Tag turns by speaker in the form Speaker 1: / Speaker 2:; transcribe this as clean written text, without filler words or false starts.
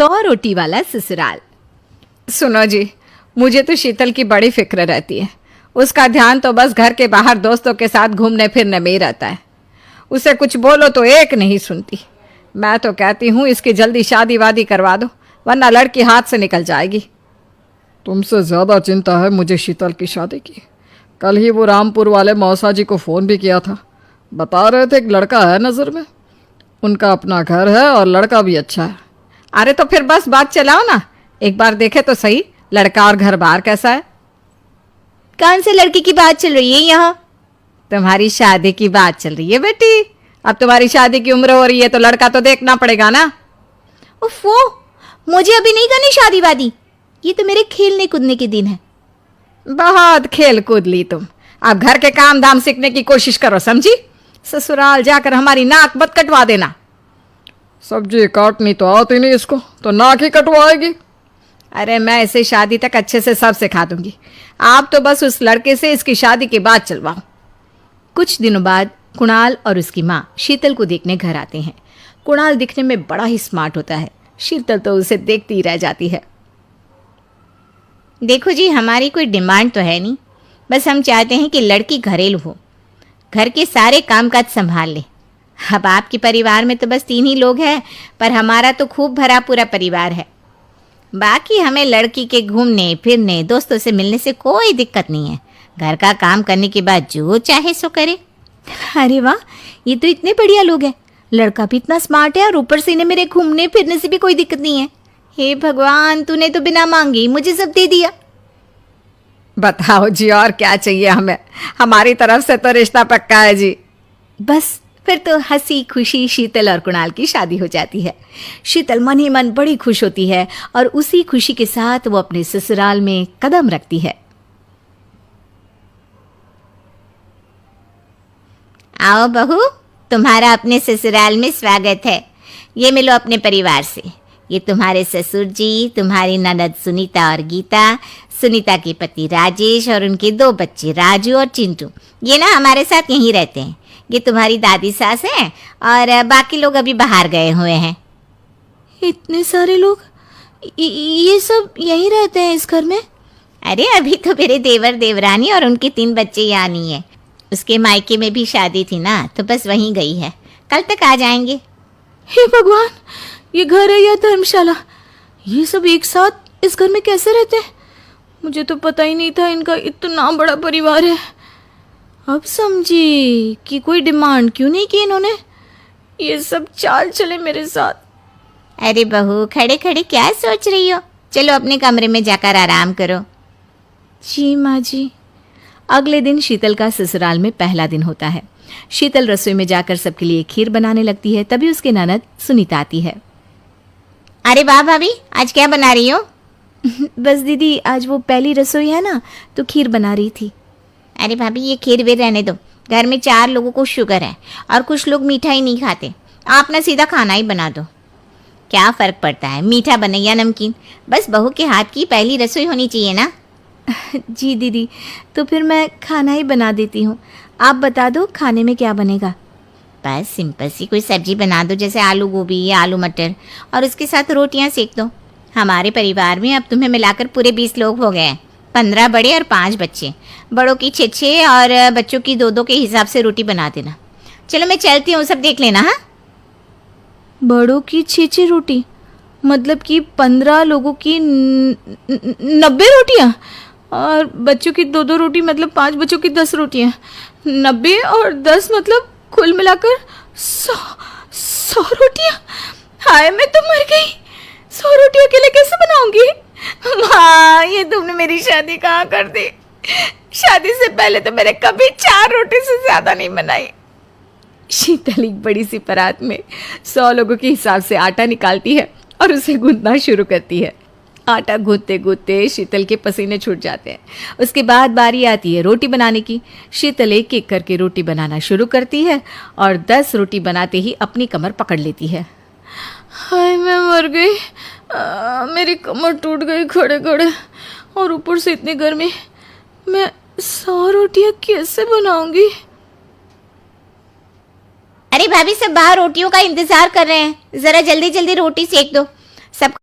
Speaker 1: 100 रोटी वाला ससुराल।
Speaker 2: सुनो जी, मुझे तो शीतल की बड़ी फिक्र रहती है। उसका ध्यान तो बस घर के बाहर दोस्तों के साथ घूमने फिरने में ही रहता है। उसे कुछ बोलो तो एक नहीं सुनती। मैं तो कहती हूँ इसकी जल्दी शादी वादी करवा दो, वरना लड़की हाथ से निकल जाएगी।
Speaker 3: तुमसे ज़्यादा चिंता है मुझे शीतल की शादी की। कल ही वो रामपुर वाले मौसा जी को फ़ोन भी किया था। बता रहे थे एक लड़का है नज़र में। उनका अपना घर है और लड़का भी अच्छा है।
Speaker 2: अरे तो फिर बस बात चलाओ ना, एक बार देखे तो सही लड़का और घर बार कैसा है।
Speaker 1: कौन से लड़की की बात चल रही है यहाँ?
Speaker 2: तुम्हारी शादी की बात चल रही है बेटी। अब तुम्हारी शादी की उम्र हो रही है तो लड़का तो देखना पड़ेगा ना।
Speaker 1: उफ़ो, मुझे अभी नहीं करनी शादी वादी। ये तो मेरे खेलने कूदने के दिन है।
Speaker 2: बहुत खेल कूद ली तुम। अब घर के काम धाम सीखने की कोशिश करो, समझी? ससुराल जाकर हमारी नाक मत कटवा देना।
Speaker 3: सब्जी काटनी तो आती नहीं इसको, तो नाक ही कटवाएगी।
Speaker 2: अरे मैं इसे शादी तक अच्छे से सब सिखा दूंगी। आप तो बस उस लड़के से इसकी शादी के बाद चलवाओ।
Speaker 1: कुछ दिनों बाद कुणाल और उसकी माँ शीतल को देखने घर आते हैं। कुणाल दिखने में बड़ा ही स्मार्ट होता है। शीतल तो उसे देखती ही रह जाती है। देखो जी, हमारी कोई डिमांड तो है नहीं, बस हम चाहते हैं कि लड़की घरेलू हो, घर के सारे कामकाज संभाल ले। अब आपके परिवार में तो बस 3 ही लोग हैं, पर हमारा तो खूब भरा पूरा परिवार है। बाकी हमें लड़की के घूमने फिरने दोस्तों से मिलने से कोई दिक्कत नहीं है। घर का काम करने के बाद जो चाहे सो करे। अरे वाह, ये तो इतने बढ़िया लोग हैं। लड़का भी इतना स्मार्ट है और ऊपर से इन्हें मेरे घूमने फिरने से भी कोई दिक्कत नहीं है। हे भगवान, तूने तो बिना मांगे ही मुझे सब दे दिया।
Speaker 2: बताओ जी, और क्या चाहिए हमें? हमारी तरफ से तो रिश्ता पक्का है जी।
Speaker 1: बस फिर तो हंसी खुशी शीतल और कुणाल की शादी हो जाती है। शीतल मन ही मन बड़ी खुश होती है और उसी खुशी के साथ वो अपने ससुराल में कदम रखती है। आओ बहू, तुम्हारा अपने ससुराल में स्वागत है। ये मिलो अपने परिवार से। ये तुम्हारे ससुर जी, तुम्हारी ननद सुनीता और गीता, सुनीता के पति राजेश और उनके 2 बच्चे राजू और चिंटू। ये ना हमारे साथ यहीं रहते हैं। ये तुम्हारी दादी सास है और बाकी लोग अभी बाहर गए हुए हैं। इतने सारे लोग, ये सब यहीं रहते हैं इस घर में? अरे अभी तो मेरे देवर देवरानी और उनके 3 बच्चे यहाँ नहीं है। उसके मायके में भी शादी थी ना, तो बस वहीं गई है। कल तक आ जाएंगे। हे भगवान, ये घर है या धर्मशाला? ये सब एक साथ इस घर में कैसे रहते हैं? मुझे तो पता ही नहीं था इनका इतना बड़ा परिवार है। अब समझी कि कोई डिमांड क्यों नहीं की इन्होंने। ये सब चाल चले मेरे साथ। अरे बहू, खड़े खड़े क्या सोच रही हो? चलो अपने कमरे में जाकर आराम करो। जी माँ जी। अगले दिन शीतल का ससुराल में पहला दिन होता है। शीतल रसोई में जाकर सबके लिए खीर बनाने लगती है। तभी उसके ननद सुनीता आती है। अरे वाह भाभी, आज क्या बना रही हो? बस दीदी, आज वो पहली रसोई है ना, तो खीर बना रही थी। अरे भाभी, ये खीर वे रहने दो। घर में 4 लोगों को शुगर है और कुछ लोग मीठा ही नहीं खाते। आप ना सीधा खाना ही बना दो। क्या फ़र्क पड़ता है, मीठा बने या नमकीन? बस बहू के हाथ की पहली रसोई होनी चाहिए ना। जी दीदी, तो फिर मैं खाना ही बना देती हूँ। आप बता दो खाने में क्या बनेगा? बस सिंपल सी कोई सब्जी बना दो, जैसे आलू गोभी या आलू मटर, और उसके साथ रोटियाँ सेक दो। हमारे परिवार में अब तुम्हें मिलाकर पूरे 20 लोग हो गए हैं। 15 बड़े और 5 बच्चे। बड़ों की 6 और बच्चों की 2 के हिसाब से रोटी बना देना। चलो मैं चलती हूँ, सब देख लेना। हाँ, बड़ों की 6 रोटी मतलब कि 15 लोगों की 90 रोटियाँ, और बच्चों की 2 रोटी मतलब 5 बच्चों की 10 रोटियाँ। 90 और 10 मतलब कुल मिलाकर 100 रोटियाँ। हाय, मैं तो मर गई। 100 रोटी अकेले कैसे बनाऊंगी? माँ, ये तुमने मेरी शादी कहाँ कर दी? शादी से पहले तो मैंने कभी 4 रोटी से ज्यादा नहीं बनाई। शीतल एक बड़ी सी परात में 100 लोगों के हिसाब से आटा निकालती है और उसे गूंथना शुरू करती है। आटा गूंथते गूंथते शीतल के पसीने छूट जाते हैं। उसके बाद बारी आती है रोटी बनाने की। शीतल एक एक करके रोटी बनाना शुरू करती है और 10 रोटी बनाते ही अपनी कमर पकड़ लेती है। हाय, मैं मर गई। मेरी कमर टूट गई खड़े खड़े, और ऊपर से इतनी गर्मी। मैं 100 रोटियां कैसे बनाऊंगी? अरे भाभी, सब बाहर रोटियों का इंतजार कर रहे हैं। जरा जल्दी जल्दी रोटी सेक दो। सब